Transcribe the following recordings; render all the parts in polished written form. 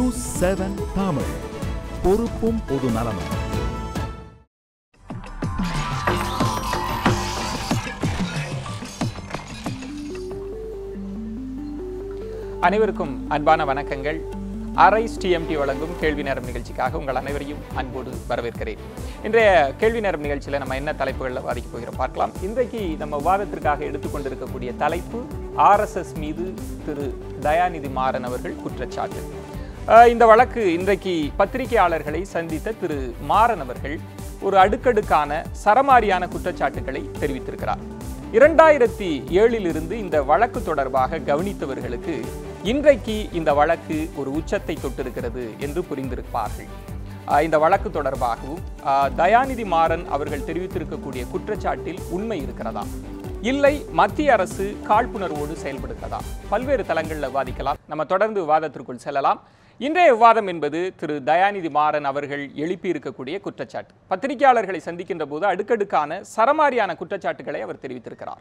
News 7 Tamil, பொறுப்பும் பொது நலமும். அனைவருக்கும் அன்பான வணக்கங்கள். அரைஸ் டிஎம்டி வழங்கும் கேள்வி நேரம் நிகழ்ச்சிக்காக உங்கள் அனைவரையும் அன்போடு வரவேற்கிறேன். இன்றைய கேள்வி நேரம் நிகழ்ச்சியில் நம்ம என்ன தலைப்புகளில் வாதிக்க போகிறோம் பார்க்கலாம். இன்றைக்கு நம்ம விவாதத்திற்காக எடுத்துக்கொண்டிருக்கக்கூடிய தலைப்பு RSS மீது திரு தயாநிதி மாறன் அவர்கள் குற்றச்சாட்டு. இந்த வழக்கு இன்றைக்கு பத்திரிகையாளர்களை சந்தித்த திரு மாறன் அவர்கள் ஒரு அடுக்கடுக்கான சரமாரியான குற்றச்சாட்டுகளை தெரிவித்திருக்கிறார். 2007 இந்த வழக்கு தொடர்பாக கவனித்தவர்களுக்கு இன்றைக்கு இந்த வழக்கு ஒரு உச்சத்தை தொட்டிருக்கிறது என்று புரிந்திருப்பார்கள். இந்த வழக்கு தொடர்பாகவும் தயாநிதி மாறன் அவர்கள் தெரிவித்திருக்கக்கூடிய குற்றச்சாட்டில் உண்மை இருக்கிறதா, இல்லை மத்திய அரசு காழ்ப்புணர்வோடு செயல்படுகிறதா, பல்வேறு தளங்களில் விவாதிக்கலாம். நம்ம தொடர்ந்து விவாதத்திற்குள் செல்லலாம். இன்றைய விவாதம் என்பது திரு தயாநிதி மாறன் அவர்கள் எழுப்பியிருக்கக்கூடிய குற்றச்சாட்டு. பத்திரிகையாளர்களை சந்திக்கின்ற போது அடுக்கடுக்கான சரமாரியான குற்றச்சாட்டுகளை அவர் தெரிவித்திருக்கிறார்.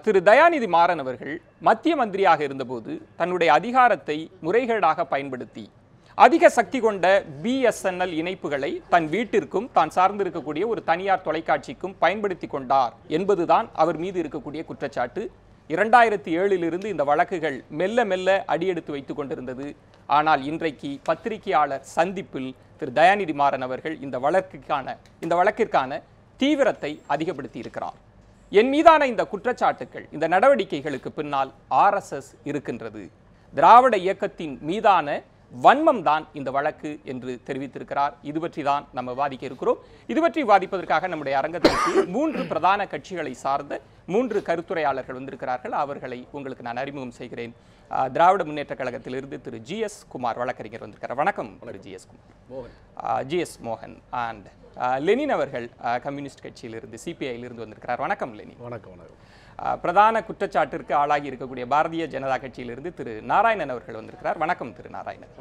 திரு தயாநிதி மாறன் அவர்கள் மத்திய மந்திரியாக இருந்தபோது தன்னுடைய அதிகாரத்தை முறைகேடாக பயன்படுத்தி அதிக சக்தி கொண்ட BSNL இணைப்புகளை தன் வீட்டிற்கும் தான் சார்ந்திருக்கக்கூடிய ஒரு தனியார் தொலைக்காட்சிக்கும் பயன்படுத்தி கொண்டார் என்பதுதான் அவர் மீது இருக்கக்கூடிய குற்றச்சாட்டு. 2007 இந்த வழக்குகள் மெல்ல மெல்ல அடியெடுத்து வைத்துக் கொண்டிருந்தது. ஆனால் இன்றைக்கு பத்திரிகையாளர் சந்திப்பில் திரு தயாநிதி மாறன் அவர்கள் இந்த வழக்கிற்கான தீவிரத்தை அதிகப்படுத்தி இருக்கிறார். என் மீதான இந்த குற்றச்சாட்டுகள், இந்த நடவடிக்கைகளுக்கு பின்னால் RSS இருக்கின்றது, திராவிட இயக்கத்தின் மீதான வன்மம் தான் இந்த வழக்கு என்று தெரிவித்திருக்கிறார். இது பற்றி தான் நம்ம விவாதிக்க இருக்கிறோம். இது பற்றி விவாதிப்பதற்காக நம்முடைய அரங்கத்திற்கு 3 பிரதான கட்சிகளை சார்ந்த 3 கருத்துரையாளர்கள் வந்திருக்கிறார்கள். அவர்களை உங்களுக்கு நான் அறிமுகம் செய்கிறேன். திராவிட முன்னேற்ற கழகத்திலிருந்து திரு GS குமார் வழக்கறிஞர் வந்திருக்கிறார். வணக்கம் திரு GS குமார். GS மோகன் அண்ட் லெனின் அவர்கள் கம்யூனிஸ்ட் கட்சியிலிருந்து CPI-லிருந்து வந்திருக்கிறார். வணக்கம் லெனின். வணக்கம். வணக்கம். பிரதான குற்றச்சாட்டிற்கு ஆளாகி இருக்கக்கூடிய பாரதிய ஜனதா கட்சியிலிருந்து திரு நாராயணன் அவர்கள் வந்திருக்கிறார். வணக்கம் திரு நாராயணன்.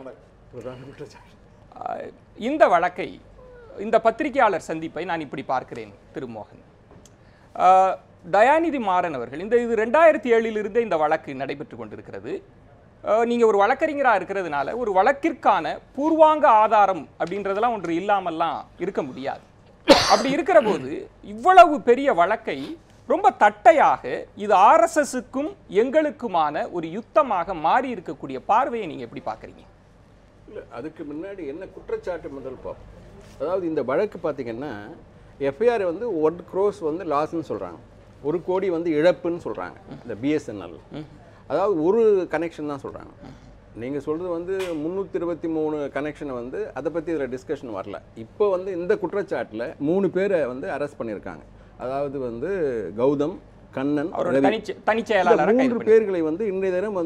இந்த வழக்கை, இந்த பத்திரிகையாளர் சந்திப்பை நான் இப்படி பார்க்கிறேன் திரு மோகன். தயாநிதி மாறன் அவர்கள் இது 2007 இந்த வழக்கு நடைபெற்று கொண்டிருக்கிறது. நீங்க ஒரு வழக்கறிஞராக இருக்கிறதுனால ஒரு வழக்கிற்கான பூர்வாங்க ஆதாரம் அப்படின்றதெல்லாம் ஒன்று இல்லாமல்லாம் இருக்க முடியாது. அப்படி இருக்கிற போது இவ்வளவு பெரிய வழக்கை ரொம்ப தட்டையாக இது RSSக்கும் எங்களுக்குமான ஒரு யுத்தமாக மாறி இருக்கக்கூடிய பார்வையை நீங்க எப்படி பார்க்குறீங்க? இல்லை, அதுக்கு முன்னாடி என்ன குற்றச்சாட்டு முதல் பார்ப்போம். அதாவது இந்த வழக்கு பார்த்தீங்கன்னா FIR 1 crore லாஸ்ன்னு சொல்கிறாங்க, 1 கோடி இழப்புன்னு சொல்கிறாங்க இந்த BSNL. அதாவது ஒரு கனெக்ஷன் தான் சொல்கிறாங்க. நீங்கள் சொல்கிறது 323 கனெக்ஷனை அதை பற்றி இதில் டிஸ்கஷன் வரல. இப்போ இந்த குற்றச்சாட்டில் 3 பேரை அரெஸ்ட் பண்ணியிருக்காங்க. அதாவது கௌதம், கண்ணன், தனிச்செயலாளர் 3 பேர்களை இன்றைய தினம்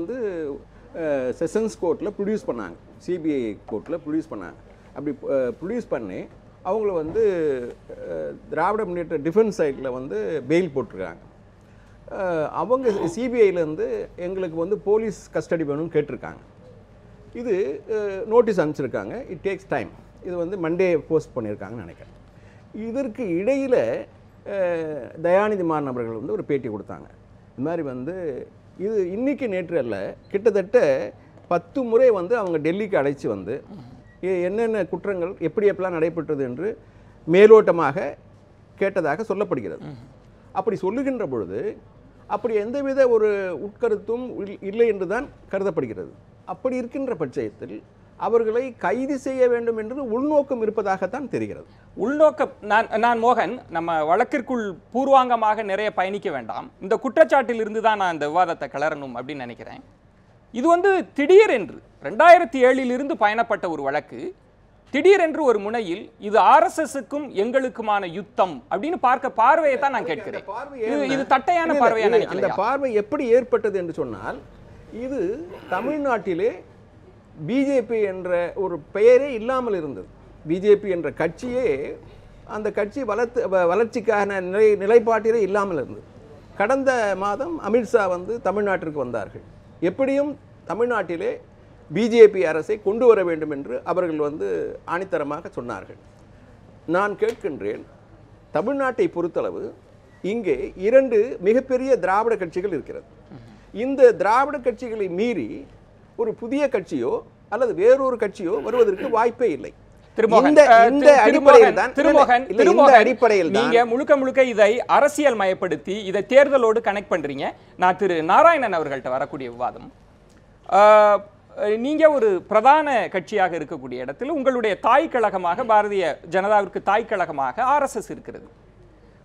செஷன்ஸ் கோர்ட்டில் ப்ரொடியூஸ் பண்ணாங்க, CBI கோர்ட்டில் ப்ரொடியூஸ் பண்ணாங்க. அப்படி ப்ரொடியூஸ் பண்ணி அவங்கள திராவிட முன்னேற்ற டிஃபென்ஸ் சைடில் பெயில் போட்டிருக்காங்க. அவங்க CBIலேருந்து எங்களுக்கு போலீஸ் கஸ்டடி வேணும்னு கேட்டிருக்காங்க. இது நோட்டீஸ் அனுப்பிச்சிருக்காங்க. It takes time. இது மண்டே போஸ்ட் பண்ணியிருக்காங்கன்னு நினைக்கிறேன். இதற்கு இடையில் தயாநிதி மாறன் அவர்கள் ஒரு பேட்டி கொடுத்தாங்க. இந்த மாதிரி இது இன்றைக்கி நேற்று அல்ல, கிட்டத்தட்ட 10 முறை அவங்க டெல்லிக்கு அழைச்சி என்னென்ன குற்றங்கள் எப்படியெல்லாம் நடைபெற்றது என்று மேலோட்டமாக கேட்டதாக சொல்லப்படுகிறது. அப்படி சொல்லுகின்ற பொழுது அப்படி எந்தவித ஒரு உட்கருத்தும் இல்லை என்று தான் கருதப்படுகிறது. அப்படி இருக்கின்ற பட்சத்தில் அவர்களை கைது செய்ய வேண்டும் என்று உள்நோக்கம் இருப்பதாகத்தான் தெரிகிறது. உள்நோக்கம் நான் மோகன், நம்ம வழக்கிற்குள் பூர்வாங்கமாக நிறைய பயணிக்க வேண்டாம். இந்த குற்றச்சாட்டில் இருந்து தான் நான் இந்த விவாதத்தை கிளறணும் அப்படின்னு நினைக்கிறேன். இது திடீரென்று 2007 பயணப்பட்ட ஒரு வழக்கு, திடீரென்று ஒரு முனையில் இது RSSக்கும் எங்களுக்குமான யுத்தம் அப்படின்னு பார்வையை தான் நான் கேட்கிறேன். இது தட்டையான பார்வையா நினைக்கிறேன். அந்த பார்வை எப்படி ஏற்பட்டது என்று சொன்னால், இது தமிழ்நாட்டிலே பிஜேபி என்ற ஒரு பெயரே இல்லாமல் இருந்தது. பிஜேபி என்ற கட்சியே, அந்த கட்சி வளர்ச்சிக்கான நிலைப்பாட்டிலே இல்லாமல் இருந்தது. கடந்த மாதம் அமித்ஷா தமிழ்நாட்டிற்கு வந்தார்கள். எப்படியும் தமிழ்நாட்டிலே பிஜேபி அரசை கொண்டு வர வேண்டும் என்று அவர்கள் ஆணித்தரமாக சொன்னார்கள். நான் கேட்கின்றேன், தமிழ்நாட்டை பொறுத்தளவு இங்கே 2 மிகப்பெரிய திராவிட கட்சிகள் இருக்கிறது. இந்த திராவிட கட்சிகளை மீறி ஒரு புதிய கட்சியோ அல்லது வேறொரு கட்சியோ வருவதற்கு வாய்ப்பே இல்லை. திருமோகன், நீங்க முழுக்க முழுக்க இதை அரசியல் மயப்படுத்தி இதை தேர்தலோடு கனெக்ட் பண்றீங்க. நான் திரு நாராயணன் அவர்கள்ட்ட வரக்கூடிய விவாதம், நீங்க ஒரு பிரதான கட்சியாக இருக்கக்கூடிய இடத்தில் உங்களுடைய தாய் கழகமாக பாரதிய ஜனதாவிற்கு தாய் கழகமாக RSS இருக்கிறது.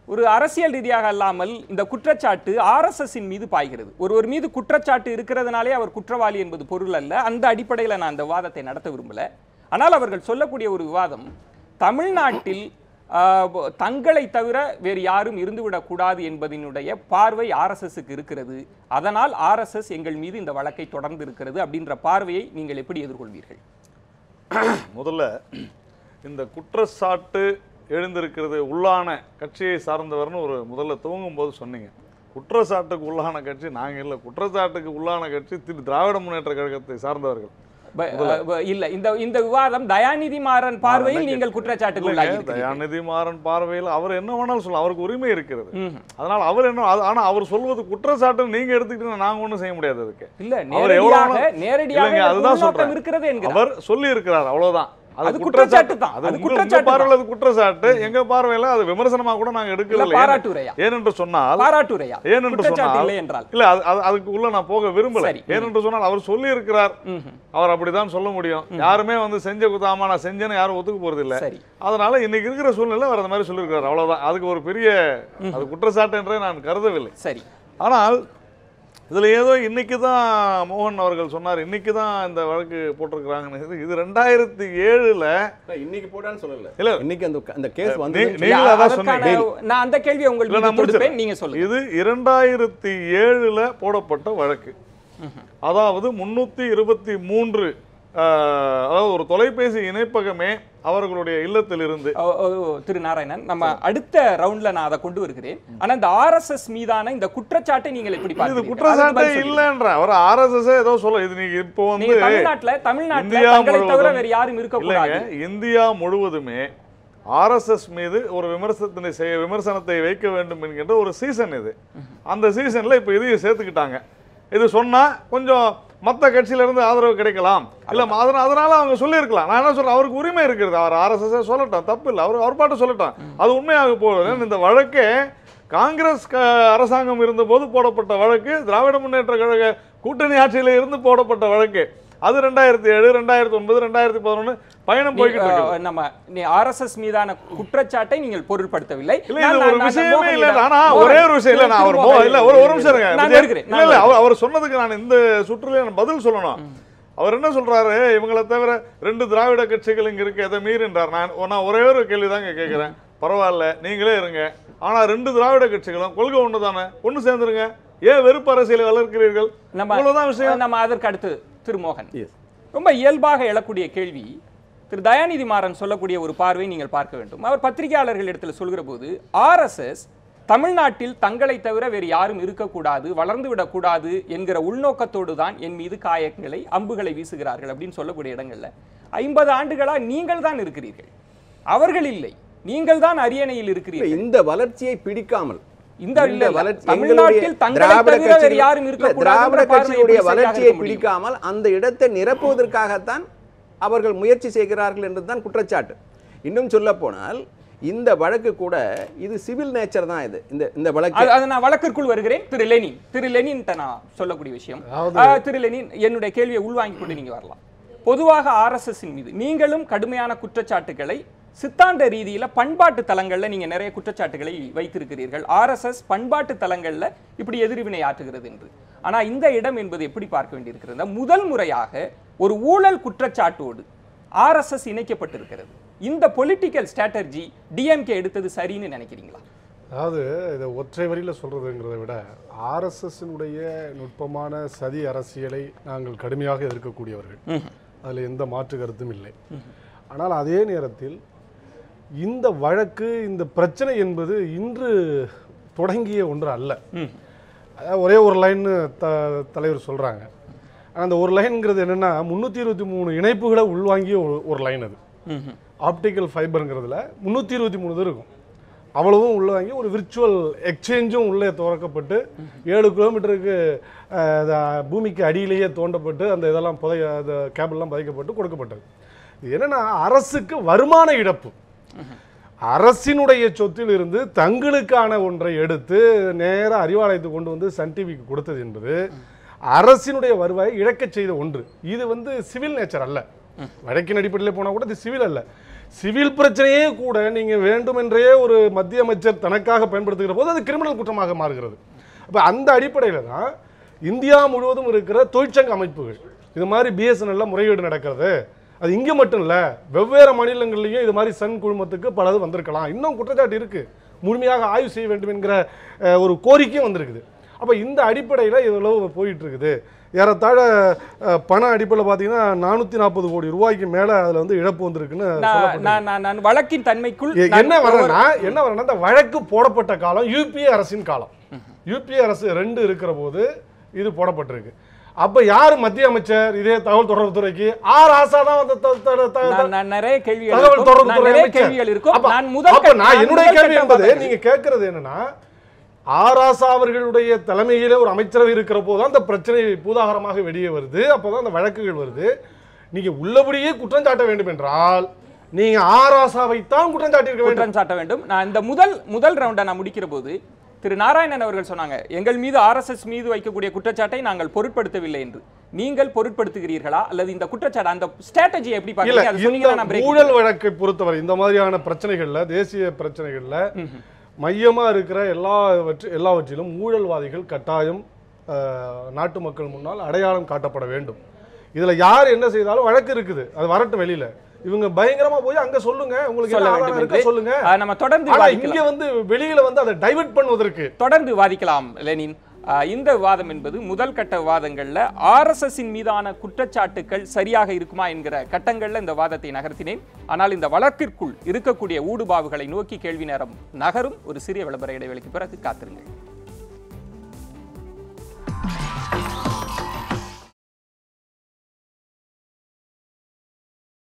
ஒரு அரசியல் ரீதியாக அல்லாமல் இந்த குற்றச்சாட்டு RSSின் மீது பாய்கிறது. ஒருவர் மீது குற்றச்சாட்டு இருக்கிறதுனாலே அவர் குற்றவாளி என்பது பொருள் அல்ல. அந்த அடிப்படையில் நான் அந்த விவாதத்தை நடத்த விரும்பல. ஆனால் அவர்கள் சொல்லக்கூடிய ஒரு விவாதம், தமிழ்நாட்டில் தங்களை தவிர வேறு யாரும் இருந்துவிடக்கூடாது என்பதனுடைய பார்வை RSSக்கு இருக்கிறது. அதனால் RSS எங்கள் மீது இந்த வழக்கை தொடர்ந்து இருக்கிறது அப்படின்ற பார்வையை நீங்கள் எப்படி எதிர்கொள்வீர்கள்? முதல்ல இந்த குற்றச்சாட்டு எழுந்திருக்கிறது உள்ளான கட்சியை சார்ந்தவர்னு ஒரு முதல்ல துவங்கும் போது சொன்னீங்க. குற்றச்சாட்டுக்கு உள்ளான கட்சி நாங்கள் இல்லை, குற்றச்சாட்டுக்கு உள்ளான கட்சி திராவிட முன்னேற்ற கழகத்தை சார்ந்தவர்கள் இல்ல. இந்த விவாதம் தயாநிதி மாறன் பார்வையில் நீங்கள் குற்றச்சாட்டு தயாநிதி மாறன் பார்வையில் அவர் என்ன வேணாலும் சொல்லலாம், அவருக்கு உரிமை இருக்கிறது. அதனால அவர் என்ன, ஆனா அவர் சொல்வது குற்றச்சாட்டு நீங்க எடுத்துக்கிட்டு நாங்க ஒண்ணும் செய்ய முடியாது. அதுக்கு இல்ல, நேரடியாக அதுதான் சொல்றேன். அவர் சொல்லி இருக்கிறார், அவ்வளவுதான். அது குற்றச்சாட்டு தான். அது உங்க பார்வையில் அது குற்றச்சாட்டு, எங்க பார்வையில அது விமர்சனமா கூட நாங்க எடுக்கவில்லை. ஏனென்று சொன்னால் இல்ல, அதுக்கு உள்ள நான் போக விரும்பல. ஏனென்று சொன்னால் அவர் சொல்லி இருக்கிறார், அவர் அப்படிதான் சொல்ல முடியும். யாருமே வந்து செஞ்ச குத்தாமா நான் செஞ்சேன்னு யாரும் ஒத்துக்க போறது இல்ல. அதனால இன்னைக்கு இருக்கிற சூழ்நிலை அவர் அந்த மாதிரி சொல்லி இருக்கிறார், அவ்வளவுதான். அதுக்கு ஒரு பெரிய அது குற்றச்சாட்டு என்றே நான் கருதவில்லை. சரி, ஆனால் இதுல ஏதோ இன்னைக்கு தான் மோகன் அவர்கள் சொன்னார், இன்னைக்கு தான் இந்த வழக்கு போட்டிருக்கிறாங்கன்னு. இது 2007ல இன்னைக்கு போட்டான்னு சொல்லல. இல்ல, இன்னைக்கு அந்த கேஸ் வந்து நீங்க அதான் சொன்னீங்க. நான் அந்த கேள்வியை உங்களுக்கு கொடுப்பேன், நீங்க சொல்லுங்க. இது 2007ல போடப்பட்ட வழக்கு. அதாவது 323 அதாவது ஒரு தொலைபேசி இணைப்பகமே அவர்களுடைய இல்லத்தில் இருந்து. திரு நாராயணன், நம்ம அடுத்த ரவுண்ட்ல நான் அதை கொண்டு வருகிறேன். ஆனா இந்த RSS மீதான இந்த குற்றச்சாட்டை நீங்கள் எப்படி பாக்குறீங்க? இது குற்றச்சாட்டே இல்லன்ற அவர் RSS ஏதோ சொல்ல. இது நீங்க இப்போ வந்து தமிழ்நாட்டுல தங்களை தவிர வேற யாரும் இருக்க கூடாது. இந்தியா முழுவதுமே RSS மீது ஒரு விமர்சனத்தை வைக்க வேண்டும் என்கின்ற ஒரு சீசன் இது. அந்த சீசன்ல இப்ப இதையும் சேர்த்துக்கிட்டாங்க. இது சொன்னா கொஞ்சம் மற்ற கட்சியில இருந்து ஆதரவு கிடைக்கலாம். இல்ல அதனால அவங்க சொல்லியிருக்கலாம். நான் என்ன சொல்றேன், அவருக்கு உரிமை இருக்கிறது. அவர் RSS சொல்லட்டும், தப்பு இல்லை. அவர் பாட்டு சொல்லட்டும், அது உண்மையாக போகுது. இந்த வழக்கே காங்கிரஸ் அரசாங்கம் இருந்த போது போடப்பட்ட வழக்கு, திராவிட முன்னேற்ற கழக கூட்டணி ஆட்சியில இருந்து போடப்பட்ட வழக்கு. அது 2007, 2009, 2011 பயணம் போய்கிட்டு இருக்கு. நம்ம RSS மீதான குற்றச்சாட்டை நீங்கள் பொருட்படுத்தவில்லை. இல்ல, இது ஒரு விஷயமே இல்ல. ஆனா ஒரே ஒரு விஷயம் இல்ல, நான் அவர் இல்ல ஒரு நிமிஷம் இருங்க. இல்ல, அவர் சொன்னதுக்கு நான் இந்த சுற்றுல பதில் சொல்லணும். அவர் என்ன சொல்றாரு, இவங்களை தவிர 2 திராவிட கட்சிகள் இங்க இருக்கு, எதை மீறின்றார். நான் ஒரே ஒரு கேள்விதாங்க கேட்கிறேன். பரவாயில்ல, நீங்களே இருங்க. ஆனா 2 திராவிட கட்சிகளும் கொள்கை ஒன்று தானே, ஒன்று சேர்ந்துருங்க. ஏன் வெறுப்பு அரசியலை வளர்க்கிறீர்கள்? அவ்வளவுதான் விஷயம். நம்ம அதற்கு அடுத்து திருமோகன், ரொம்ப இயல்பாக எழக்கூடிய கேள்வி, திரு தயாநிதி மாறன் சொல்லக்கூடிய ஒரு பார்வை நீங்கள் பார்க்க வேண்டும். அவர் பத்திரிகையாளர்கள் இடத்துல சொல்கிற போது RSS தமிழ்நாட்டில் தங்களை தவிர வேறு யாரும் இருக்கக்கூடாது, வளர்ந்து விடக்கூடாது என்கிற உள்நோக்கத்தோடு தான் என் மீது காயங்களை அம்புகளை வீசுகிறார்கள் அப்படின்னு சொல்லக்கூடிய இடங்கள்ல 50 ஆண்டுகளா நீங்கள் தான் இருக்கிறீர்கள், அவர்கள் இல்லை. நீங்கள் தான் அரியணையில் இருக்கிறீர்கள். இந்த வளர்ச்சியை பிடிக்காமல் தமிழ்நாட்டில் திராவிட கட்சியுடைய வளர்ச்சியை பிடிக்காமல் அந்த இடத்தை நிரப்புவதற்காகத்தான் அவர்கள் முயற்சி செய்கிறார்கள் என்றுதான் குற்றச்சாட்டு. இன்னும் சொல்ல போனால் இந்த வழக்கு கூட இது சிவில் நேச்சர் தான். இது இந்த வழக்கு நான் வழக்கிற்குள் வருகிறேன். திரு லெனின் நான் சொல்லக்கூடிய விஷயம், திரு லெனின் என்னுடைய கேள்வியை உள்வாங்கிக் கொண்டு நீங்க வரலாம். பொதுவாக RSSின் மீது நீங்களும் கடுமையான குற்றச்சாட்டுகளை சித்தாந்த ரீதியில பண்பாட்டு தலங்கள்ல நீங்க நிறைய குற்றச்சாட்டுகளை வைத்திருக்கிறீர்கள். RSS பண்பாட்டு தலங்கள்ல இப்படி எதிர்வினை ஆற்றுகிறது என்று. ஆனா இந்த இடம் என்பது எப்படி பார்க்க வேண்டியிருக்கிறது, முதல் முறையாக ஒரு ஊழல் குற்றச்சாட்டோடு RSS இணைக்கப்பட்டிருக்கிறது. இந்த பொலிட்டிக்கல் ஸ்ட்ராட்டஜி DMK எடுத்தது சரின்னு நினைக்கிறீங்களா? அதாவது இதை ஒற்றை வரியில சொல்றதுங்கிறத விட RSSனுடைய நுட்பமான சதி அரசியலை நாங்கள் கடுமையாக எதிர்க்கக்கூடியவர்கள், அதுல எந்த மாற்று கருத்தும் இல்லை. ஆனால் அதே நேரத்தில் இந்த வழக்கு, இந்த பிரச்சனை என்பது இன்று தொடங்கிய ஒன்று அல்ல. அதாவது ஒரே ஒரு லைன் தலைவர் சொல்றாங்க. அந்த ஒரு லைன்ங்கிறது என்னன்னா 323 இணைப்புகளை உள்வாங்கிய ஒரு லைன். அது ஆப்டிக்கல் ஃபைபருங்கிறதுல 323 இருக்கும். அவ்வளவும் உள்ள வாங்கி ஒரு விர்ச்சுவல் எக்ஸ்சேஞ்சும் உள்ளே திறக்கப்பட்டு 7 கிலோமீட்டருக்கு பூமிக்கு அடியிலேயே தோண்டப்பட்டு அந்த இதெல்லாம் அந்த கேபிள்லாம் புதைக்கப்பட்டு கொடுக்கப்பட்டது. இது என்னன்னா அரசுக்கு வருமான இழப்பு. அரசினுடைய சொத்தில் இருந்து தங்களுக்கான ஒன்றை எடுத்து நேராக அறிவாலயத்துக்கு கொண்டு வந்து சன் டிவிக்கு கொடுத்தது என்பது அரசினுடைய வருவாயை இழக்க செய்த ஒன்று. இது வந்து சிவில் நேச்சர் அல்ல. வழக்கின் அடிப்படையில் போனால் கூட இது சிவில் அல்ல. சிவில் பிரச்சனையே கூட நீங்கள் வேண்டுமென்றே ஒரு மத்திய அமைச்சர் தனக்காக பயன்படுத்துகிற போது அது கிரிமினல் குற்றமாக மாறுகிறது. அப்போ அந்த அடிப்படையில் தான் இந்தியா முழுவதும் இருக்கிற தொழிற்சங்க அமைப்புகள் இது மாதிரி பிஎஸ்என்எல்ல முறைகேடு நடக்கிறது. அது இங்கே மட்டும் இல்லை, வெவ்வேறு மாநிலங்கள்லையும் இது மாதிரி சன் குழுமத்துக்கு பலது வந்திருக்கலாம். இன்னும் குற்றச்சாட்டு இருக்குது, முழுமையாக ஆய்வு செய்ய வேண்டும் என்கிற ஒரு கோரிக்கையும் வந்திருக்குது. அப்போ இந்த அடிப்படையில் இவ்வளவு போயிட்டு இருக்குது. ஏறத்தாழ பண அடிப்படையில் பார்த்தீங்கன்னா 440 கோடி ரூபாய்க்கு மேலே அதில் வந்து இழப்பு வந்திருக்குன்னு வழக்கின் தன்மைக்குள் என்ன வரேன்னா இந்த வழக்கு போடப்பட்ட காலம் யூபிஏ அரசின் காலம். யூபிஏ அரசு 2 இருக்கிற போது இது போடப்பட்டிருக்கு. அப்ப யாரு மத்திய அமைச்சர்? இதே தகவல் தொடர்பு துறைக்கு ஆர் ஆசா தான் நிறைய கேள்விகள் தகவல் தொடர்பு துறை என்னுடைய கேள்வி என்பது நீங்க கேட்கறது என்னன்னா ஆர் ஆசா அவர்களுடைய தலைமையிலே ஒரு அமைச்சரவை இருக்கிற போதுதான் அந்த பிரச்சனை பூதாகரமாக வெளியே வருது. அப்பதான் அந்த வழக்குகள் வருது. நீங்க உள்ளபடியே குற்றம் சாட்ட வேண்டும் என்றால் நீங்க ஆர் ஆசாவை தான் குற்றம் சாட்ட வேண்டும். நான் இந்த முதல் ரவுண்டை நான் முடிக்கிற போது திரு நாராயணன் அவர்கள் சொன்னாங்க, எங்கள் மீது RSS மீது வைக்கக்கூடிய குற்றச்சாட்டை நாங்கள் பொருட்படுத்தவில்லை என்று. நீங்கள் பொருட்படுத்துகிறீர்களா அல்லது இந்த குற்றச்சாட்டு அந்த ஸ்ட்ராட்டஜி எப்படி பாக்குறீங்க? ஊழல் வழக்கை பொறுத்தவரை இந்த மாதிரியான பிரச்சனைகள்ல, தேசிய பிரச்சனைகள்ல மையமா இருக்கிற எல்லாவற்றிலும் ஊழல்வாதிகள் கட்டாயம் நாட்டு மக்கள் முன்னால் அடையாளம் காட்டப்பட வேண்டும். இதுல யார் என்ன செய்தாலும் வழக்கு இருக்குது, அது வரட்டும் வெளியில. இவங்க பயங்கரமா போய் அங்க சொல்லுங்க, உங்களுக்கு சொல்லுங்க. நம்ம தொடர்ந்து இங்க வந்து வெளியில வந்து அதை டைவர்ட் பண்ணுவதற்கு தொடர்ந்து வாதிக்கலாம் லெனின். இந்த விவாதம் என்பது முதல் கட்ட விவாதங்கள்ல RSSின் மீதான குற்றச்சாட்டுகள் சரியாக இருக்குமா என்கிற கட்டங்கள்ல இந்த வாதத்தை நகர்த்தினேன். ஆனால் இந்த வழக்கிற்குள் இருக்கக்கூடிய ஊடுபாவுகளை நோக்கி கேள்வி நேரம் நகரும். ஒரு சிறிய விளம்பர இடைவெளிக்கு பிறகு காத்திருங்கள்.